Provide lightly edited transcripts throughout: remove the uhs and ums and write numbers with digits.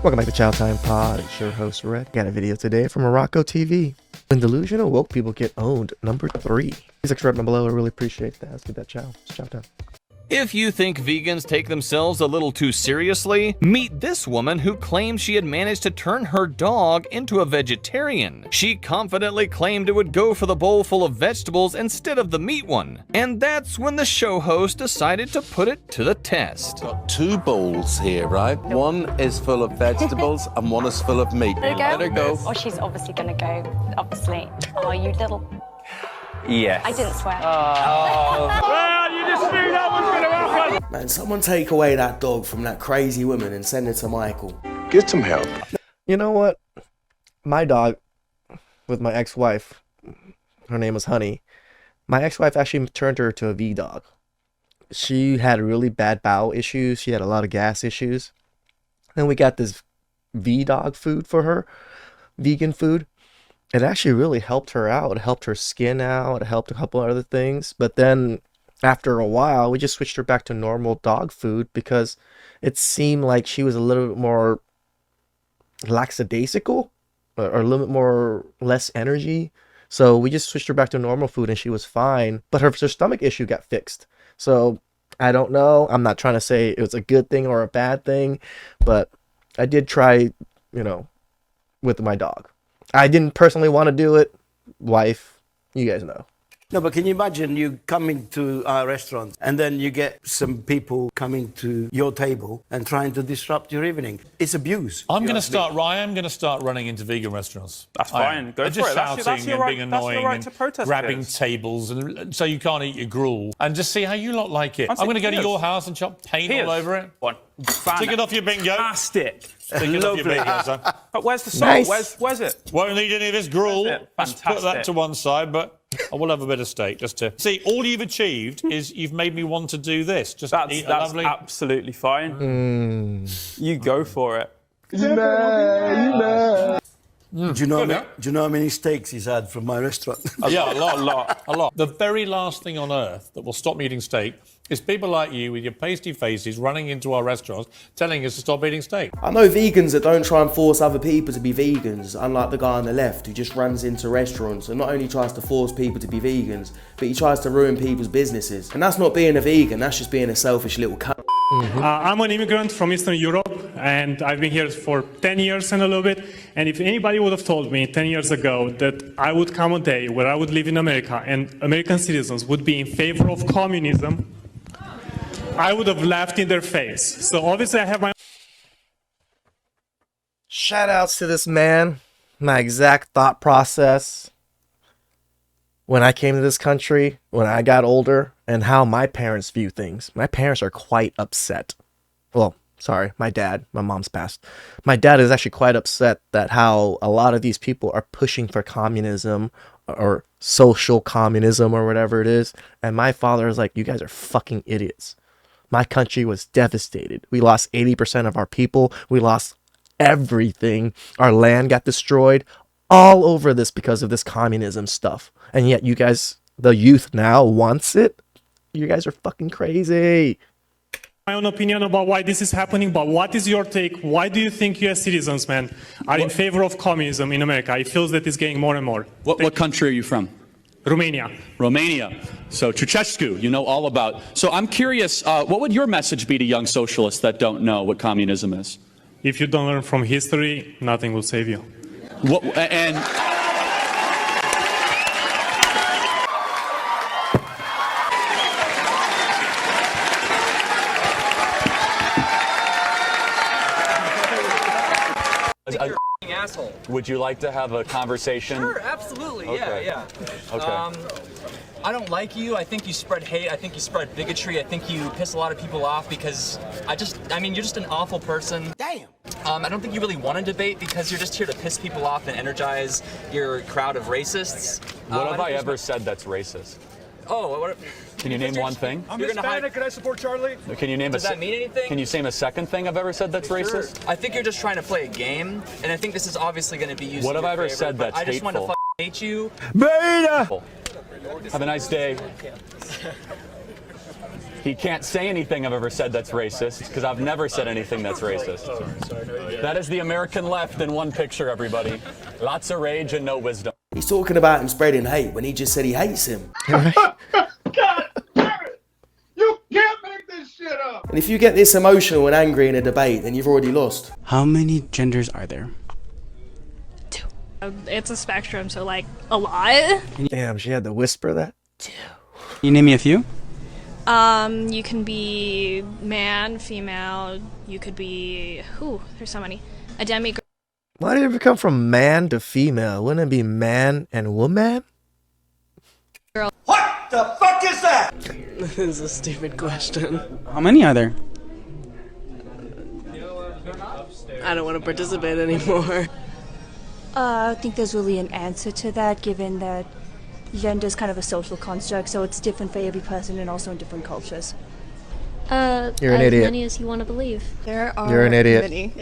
Welcome back to Chow Time Pod. It's your host, Red. Got a video today from Morocco TV. When delusional woke people get owned, number 3. Please subscribe down below. I really appreciate that. Let's get that chow. It's chow time. If you think vegans take themselves a little too seriously, meet this woman who claimed she had managed to turn her dog into a vegetarian. She confidently claimed it would go for the bowl full of vegetables instead of the meat one. And that's when the show host decided to put it to the test. Got 2 bowls here, right? One is full of vegetables and one is full of meat. Let her go. Oh, she's obviously gonna go, obviously. Oh, you little... Yes. I didn't swear. Well, you just knew that was going to happen. Man, someone take away that dog from that crazy woman and send it to Michael. Get some help. You know what? My dog, with my ex-wife, her name was Honey. My ex-wife actually turned her to a V-dog. She had really bad bowel issues. She had a lot of gas issues. Then we got this V-dog food for her, vegan food. It actually really helped her out. It helped her skin out. It helped a couple other things. But then after a while, we just switched her back to normal dog food because it seemed like she was a little bit more lackadaisical or a little bit more less energy. So we just switched her back to normal food and she was fine. But her stomach issue got fixed. So I don't know. I'm not trying to say it was a good thing or a bad thing. But I did try, with my dog. I didn't personally want to do it. Wife, you guys know. No, but can you imagine you coming to our restaurant and then you get some people coming to your table and trying to disrupt your evening? It's abuse. I'm going to start running into vegan restaurants. That's fine. Go for just it. shouting That's your and right, being annoying that's your right to protest and grabbing this. tables and so you can't eat your gruel and just see how you lot like it. I'll I'm going to go to take your house and chop paint all over it. One. Stick it off your bingo. Fantastic. Stick it off your bingo, son. But where's the salt? Nice. Where's it? Won't need any of this gruel. That's it. Let's put that Fantastic. to one side, but I will have a bit of steak just to see. All you've achieved is you've made me want to do this. Just eat a That's lovely. absolutely fine. You go for it. Do you know how many steaks he's had from my restaurant? Yeah, a lot. The very last thing on earth that will stop me eating steak is people like you with your pasty faces running into our restaurants telling us to stop eating steak. I know vegans that don't try and force other people to be vegans, unlike the guy on the left who just runs into restaurants and not only tries to force people to be vegans, but he tries to ruin people's businesses. And that's not being a vegan, that's just being a selfish little cunt. I'm an immigrant from Eastern Europe, and I've been here for 10 years and a little bit. And if anybody would have told me 10 years ago that I would come a day where I would live in America and American citizens would be in favor of communism, I would have laughed in their face. So obviously I have my... Shout outs to this man. My exact thought process when I came to this country, when I got older, and how my parents view things. My parents are quite upset. Well, sorry, my dad. My mom's passed. My dad is actually quite upset that how a lot of these people are pushing for communism or social communism or whatever it is. And my father is like, you guys are fucking idiots. My country was devastated. We lost 80% of our people. We lost everything. Our land got destroyed. All over this because of this communism stuff. And yet you guys, the youth now wants it. You guys are fucking crazy. My own opinion about why this is happening, but what is your take? Why do you think US citizens, man, are in favor of communism in America? It feels that it's getting more and more. What country are you from? Romania. Romania. So Ceausescu, you know all about. So I'm curious, what would your message be to young socialists that don't know what communism is? If you don't learn from history, nothing will save you. And Asshole. would you like to have a conversation? Sure, absolutely. Okay. Yeah. Okay. I don't like you. I think you spread hate. I think you spread bigotry. I think you piss a lot of people off because you're just an awful person. Damn. I don't think you really want to debate because you're just here to piss people off and energize your crowd of racists. What have I ever said that's racist? Oh, what? Can you name one thing? I'm Hispanic. Can I support Charlie? Can you name Does that mean anything? Can you name a second thing I've ever said that's racist? I think you're just trying to play a game, and I think this is obviously going to be used. What have in I your ever favor, said but that's I just want to hateful? hate you. Have a nice day. He can't say anything I've ever said that's racist, because I've never said anything that's racist. That is the American left in one picture, everybody. Lots of rage and no wisdom. He's talking about him spreading hate when he just said he hates him. God damn it! You can't make this shit up! And if you get this emotional and angry in a debate, then you've already lost. How many genders are there? 2. It's a spectrum, so like a lot. Damn, she had to whisper that. 2. Can you name me a few? You can be man, female. You could be there's so many. A demigirl. Why did it come from man to female? Wouldn't it be man and woman? What the fuck is that? This is a stupid question. How many are there? I don't want to participate anymore. I think there's really an answer to that, given that gender is kind of a social construct, so it's different for every person and also in different cultures. You're an idiot. As many as you want to believe. There are You're an idiot. many.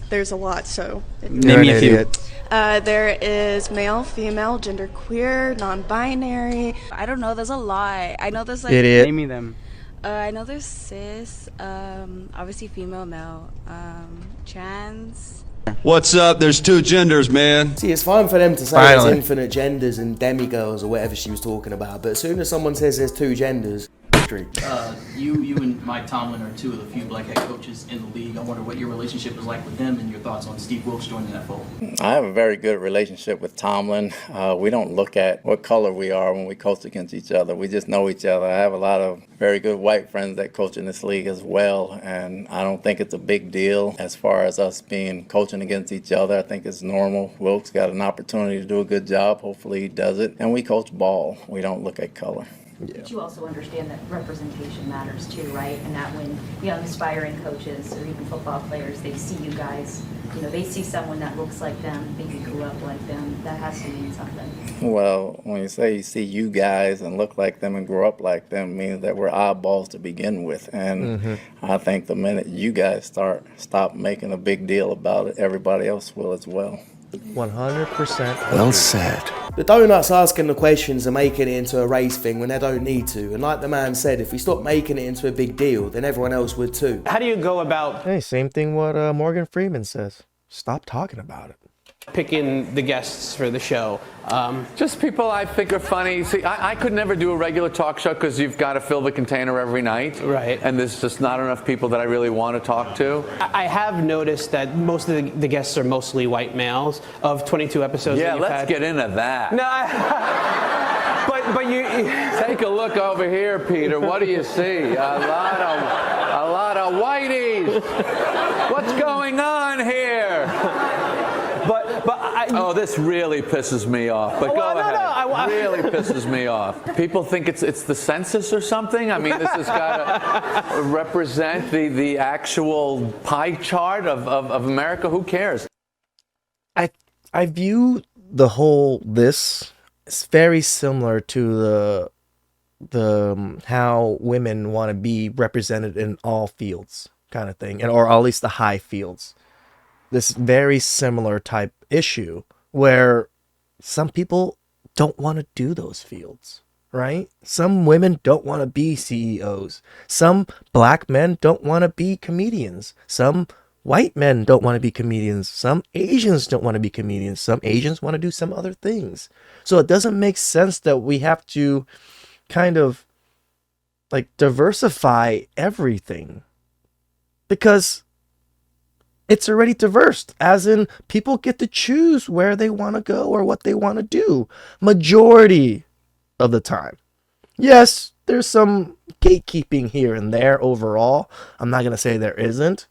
There's a lot, so. You're an idiot. There is male, female, genderqueer, non-binary. I don't know, there's a lot. I know there's like... Idiot. Name me them. I know there's cis, obviously female, male, trans... What's up? There's 2 genders, man. See, it's fine for them to say Finally. there's infinite genders and demigirls or whatever she was talking about, but as soon as someone says there's 2 genders, you and Mike Tomlin are 2 of the few black head coaches in the league. I wonder what your relationship is like with them and your thoughts on Steve Wilkes joining that fold. I have a very good relationship with Tomlin. We don't look at what color we are when we coach against each other. We just know each other. I have a lot of very good white friends that coach in this league as well, and I don't think it's a big deal as far as us coaching against each other. I think it's normal. Wilkes got an opportunity to do a good job. Hopefully he does it. And we coach ball. We don't look at color. Yeah. But you also understand that representation matters too, right? And that when young aspiring coaches or even football players, they see you guys, they see someone that looks like them, maybe grew up like them, that has to mean something. Well, when you say you see you guys and look like them and grow up like them, it means that we're oddballs to begin with. And I think the minute you guys stop making a big deal about it, everybody else will as well. 100%. Well said. The donuts asking the questions and making it into a race thing when they don't need to. And like the man said, if we stop making it into a big deal, then everyone else would too. How do you go about... Hey, same thing what Morgan Freeman says. Stop talking about it. Picking the guests for the show? Just people I think are funny. See, I could never do a regular talk show because you've got to fill the container every night. Right. And there's just not enough people that I really want to talk to. I have noticed that most of the guests are mostly white males of 22 episodes. Yeah, let's get into that. No, but you take a look over here, Peter. What do you see? A lot of whiteys. What's going on here? Oh, this really pisses me off. But go ahead. Really pisses me off. People think it's the census or something. I mean, this has got to represent the actual pie chart of America. Who cares? I view the whole this is very similar to the how women want to be represented in all fields kind of thing, or at least the high fields. This very similar type issue where some people don't want to do those fields, right? Some women don't want to be CEOs. Some black men don't want to be comedians. Some white men don't want to be comedians. Some Asians don't want to be comedians. Some Asians want to do some other things. So it doesn't make sense that we have to kind of like diversify everything, because it's already diverse, as in people get to choose where they want to go or what they want to do majority of the time. Yes, there's some gatekeeping here and there overall. I'm not going to say there isn't,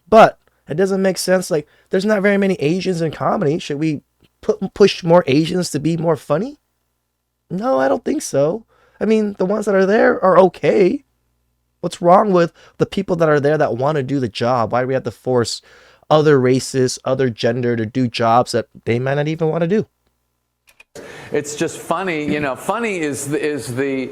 but it doesn't make sense. Like, there's not very many Asians in comedy. Should we push more Asians to be more funny? No, I don't think so. I mean, the ones that are there are okay. What's wrong with the people that are there that want to do the job? Why do we have to force other races, other gender to do jobs that they might not even want to do? It's just funny, funny is the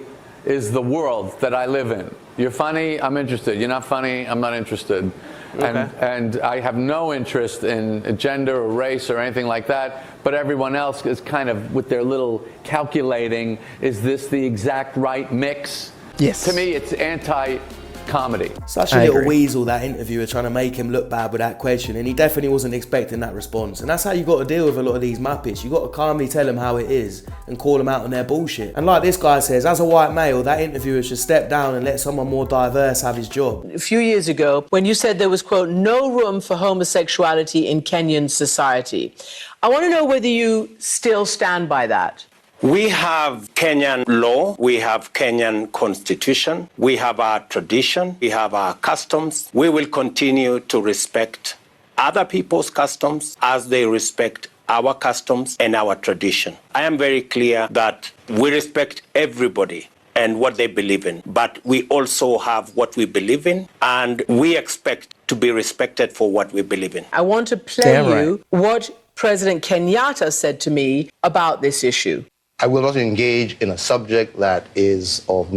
world that I live in. You're funny, I'm interested. You're not funny, I'm not interested. Okay. And I have no interest in gender or race or anything like that, but everyone else is kind of with their little calculating, is this the exact right mix? Yes. To me, it's anti-comedy. Such a little weasel, that interviewer, trying to make him look bad with that question, and he definitely wasn't expecting that response. And that's how you got to deal with a lot of these Muppets. You got to calmly tell them how it is and call them out on their bullshit. And like this guy says, as a white male, that interviewer should step down and let someone more diverse have his job. A few years ago, when you said there was, quote, no room for homosexuality in Kenyan society, I want to know whether you still stand by that. We have Kenyan law, we have Kenyan constitution, we have our tradition, we have our customs. We will continue to respect other people's customs as they respect our customs and our tradition. I am very clear that we respect everybody and what they believe in, but we also have what we believe in, and we expect to be respected for what we believe in. I want to play you what President Kenyatta said to me about this issue. I will not engage in a subject that is of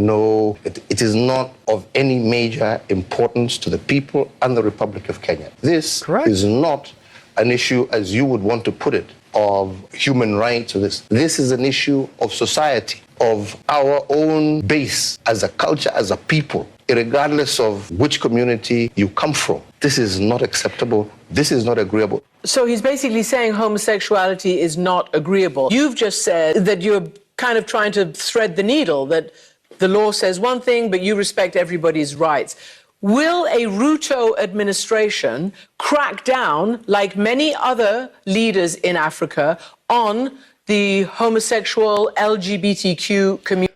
it is not of any major importance to the people and the Republic of Kenya. This is not an issue, as you would want to put it, of human rights or this. This is an issue of society, of our own base as a culture, as a people, regardless of which community you come from. This is not acceptable. This is not agreeable. So he's basically saying homosexuality is not agreeable. You've just said that you're kind of trying to thread the needle, that the law says one thing, but you respect everybody's rights. Will a Ruto administration crack down, like many other leaders in Africa, on the homosexual LGBTQ community?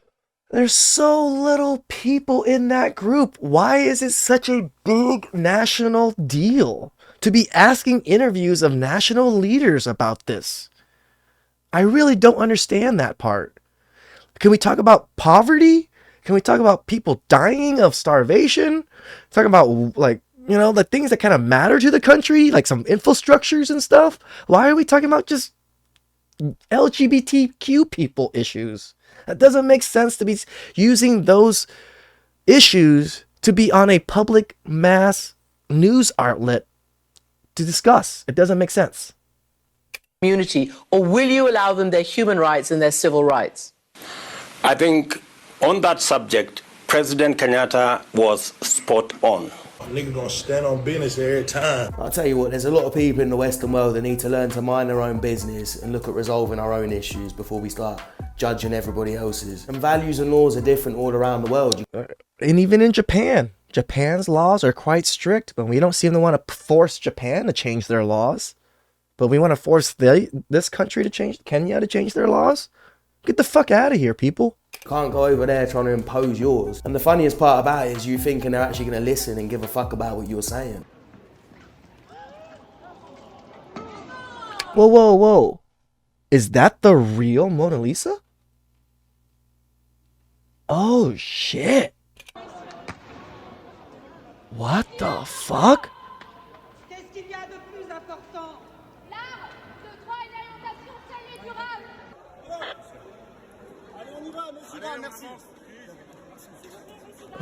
There's so little people in that group. Why is it such a big national deal to be asking interviews of national leaders about this? I really don't understand that part. Can we talk about poverty? Can we talk about people dying of starvation? Talk about, like, you know, the things that kind of matter to the country, like some infrastructures and stuff. Why are we talking about just LGBTQ people issues? That doesn't make sense to be using those issues to be on a public mass news outlet to discuss. It doesn't make sense. Community, or will you allow them their human rights and their civil rights? I think on that subject, President Kenyatta was spot on. Nigga gonna stand on business every time. I'll tell you what, there's a lot of people in the Western world that need to learn to mind their own business and look at resolving our own issues before we start judging everybody else's. And values and laws are different all around the world. And even in Japan. Japan's laws are quite strict, but we don't seem to want to force Japan to change their laws. But we want to force this country to change, Kenya to change their laws? Get the fuck out of here, people. Can't go over there trying to impose yours. And the funniest part about it is you thinking they're actually going to listen and give a fuck about what you're saying. Whoa, whoa, whoa. Is that the real Mona Lisa? Oh, shit. What the fuck?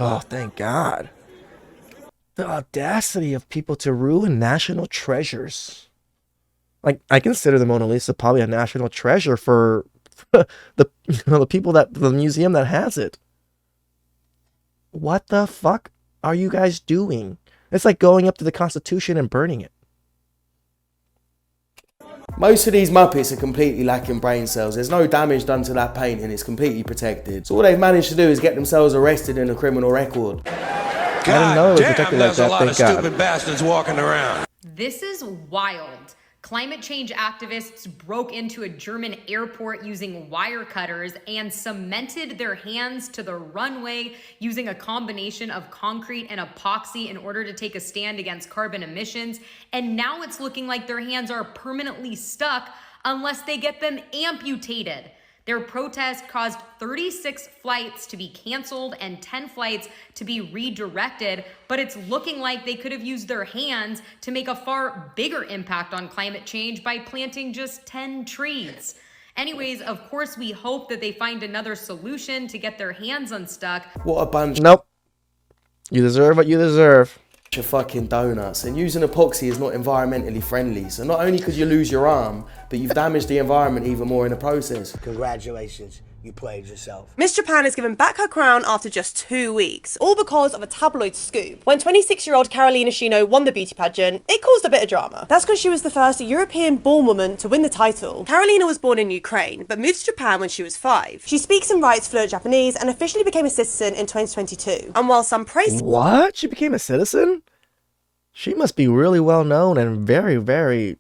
Oh, thank God. The audacity of people to ruin national treasures. Like, I consider the Mona Lisa probably a national treasure for the people that, the museum that has it. What the fuck are you guys doing? It's like going up to the Constitution and burning it. Most of these Muppets are completely lacking brain cells. There's no damage done to that painting. It's completely protected. So all they've managed to do is get themselves arrested in a criminal record. I didn't know it was protected like that, thank God. Stupid bastards walking around. This is wild. Climate change activists broke into a German airport using wire cutters and cemented their hands to the runway using a combination of concrete and epoxy in order to take a stand against carbon emissions. And now it's looking like their hands are permanently stuck unless they get them amputated. Their protest caused 36 flights to be canceled and 10 flights to be redirected, but it's looking like they could have used their hands to make a far bigger impact on climate change by planting just 10 trees. Anyways, of course, we hope that they find another solution to get their hands unstuck. What a bunch. Nope. You deserve what you deserve. Of fucking donuts. And using epoxy is not environmentally friendly. So not only could you lose your arm, but you've damaged the environment even more in the process. Congratulations. You played yourself. Miss Japan is given back her crown after just 2 weeks, all because of a tabloid scoop. When 26-year-old Carolina Shino won the beauty pageant, it caused a bit of drama. That's because she was the first European-born woman to win the title. Carolina was born in Ukraine, but moved to Japan when she was 5. She speaks and writes fluent Japanese and officially became a citizen in 2022. And while some praise... What? She became a citizen? She must be really well known and very, very,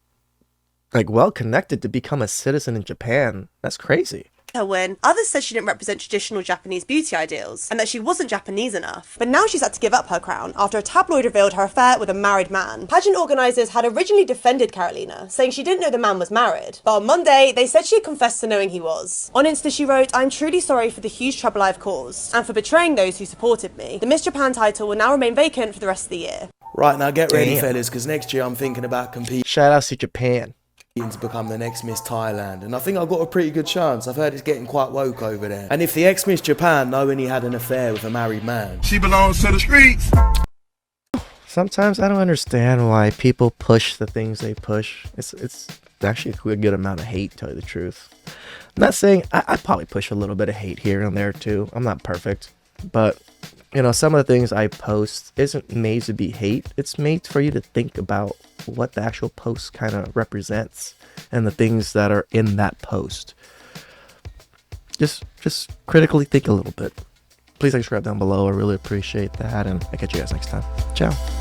like, well connected to become a citizen in Japan. That's crazy. Her win, others said she didn't represent traditional Japanese beauty ideals and that she wasn't Japanese enough. But now she's had to give up her crown after a tabloid revealed her affair with a married man. Pageant organisers had originally defended Carolina, saying she didn't know the man was married. But on Monday, they said she had confessed to knowing he was. On Insta, she wrote, "I'm truly sorry for the huge trouble I've caused and for betraying those who supported me. The Miss Japan title will now remain vacant for the rest of the year." Right, now get ready, Damn. fellas, because next year I'm thinking about competing Shout out to Japan. to become the next Miss Thailand, and I think I've got a pretty good chance. I've heard it's getting quite woke over there. And if the ex-Miss Japan knowing he had an affair with a married man, She belongs to the streets. Sometimes I don't understand why people push the things they push. It's actually a good amount of hate, to tell you the truth. I'm not saying I probably push a little bit of hate here and there too. I'm not perfect, but you know, some of the things I post isn't made to be hate. It's made for you to think about what the actual post kind of represents and the things that are in that post. Just critically think a little bit. Please subscribe down below. I really appreciate that, and I'll catch you guys next time. Ciao.